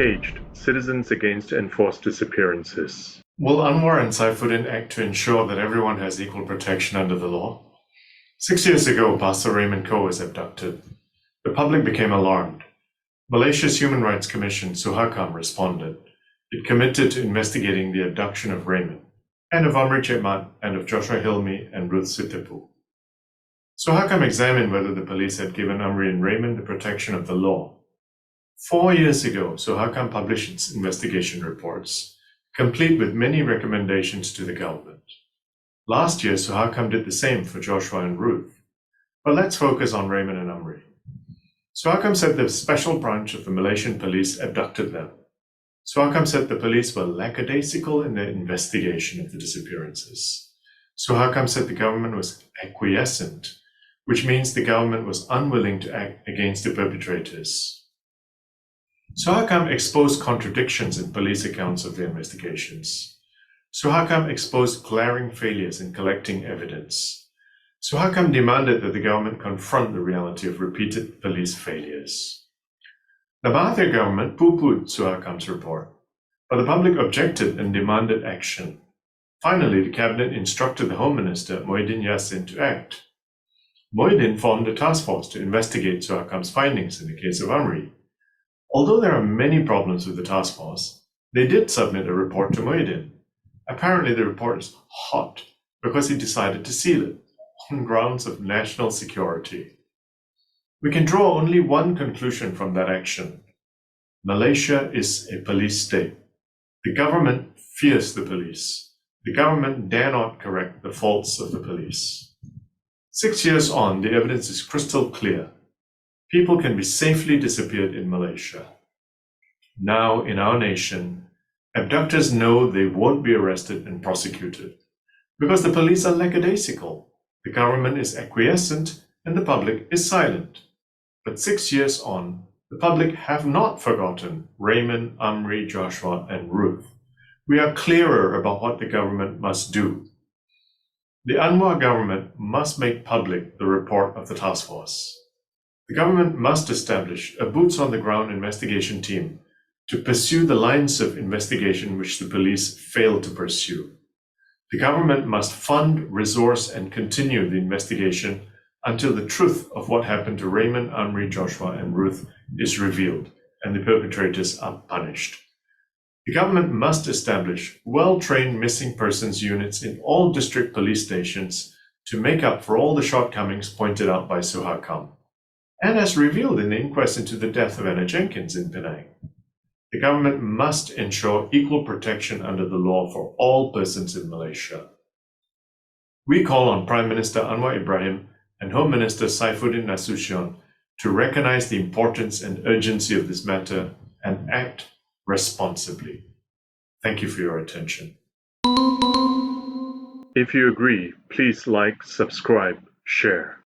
CAGED, Citizens Against Enforced Disappearances. Will Anwar and Saifuddin act to ensure that everyone has equal protection under the law? 6 years ago, Pastor Raymond Koh was abducted. The public became alarmed. Malaysia's Human Rights Commission, Suhakam, responded. It committed to investigating the abduction of Raymond, and of Amri Che Mat, and of Joshua Hilmy and Ruth Sitepu. Suhakam examined whether the police had given Amri and Raymond the protection of the law. 4 years ago, Suhakam published its investigation reports, complete with many recommendations to the government. Last year, Suhakam did the same for Joshua and Ruth. But let's focus on Raymond and Amri. Suhakam said the special branch of the Malaysian police abducted them. Suhakam said the police were lackadaisical in their investigation of the disappearances. Suhakam said the government was acquiescent, which means the government was unwilling to act against the perpetrators. Suhakam exposed contradictions in police accounts of the investigations. Suhakam exposed glaring failures in collecting evidence. Suhakam demanded that the government confront the reality of repeated police failures. The Mahathir government pooh-poohed Suhakam's report, but the public objected and demanded action. Finally, the cabinet instructed the Home Minister, Muhyiddin Yassin, to act. Muhyiddin formed a task force to investigate Suhakam's findings in the case of Amri. Although there are many problems with the task force, they did submit a report to Muhyiddin. Apparently, the report is hot because he decided to seal it on grounds of national security. We can draw only one conclusion from that action. Malaysia is a police state. The government fears the police. The government dare not correct the faults of the police. 6 years on, the evidence is crystal clear. People can be safely disappeared in Malaysia. Now, in our nation, abductors know they won't be arrested and prosecuted because the police are lackadaisical, the government is acquiescent, and the public is silent. But 6 years on, the public have not forgotten Raymond, Amri, Joshua, and Ruth. We are clearer about what the government must do. The Anwar government must make public the report of the task force. The government must establish a boots-on-the-ground investigation team to pursue the lines of investigation which the police failed to pursue. The government must fund, resource, and continue the investigation until the truth of what happened to Raymond, Amri, Joshua, and Ruth is revealed and the perpetrators are punished. The government must establish well-trained missing persons units in all district police stations to make up for all the shortcomings pointed out by Suhakam, and as revealed in the inquest into the death of Anna Jenkins in Penang. The government must ensure equal protection under the law for all persons in Malaysia. We call on Prime Minister Anwar Ibrahim and Home Minister Saifuddin Nasution to recognize the importance and urgency of this matter and act responsibly. Thank you for your attention. If you agree, please like, subscribe, share.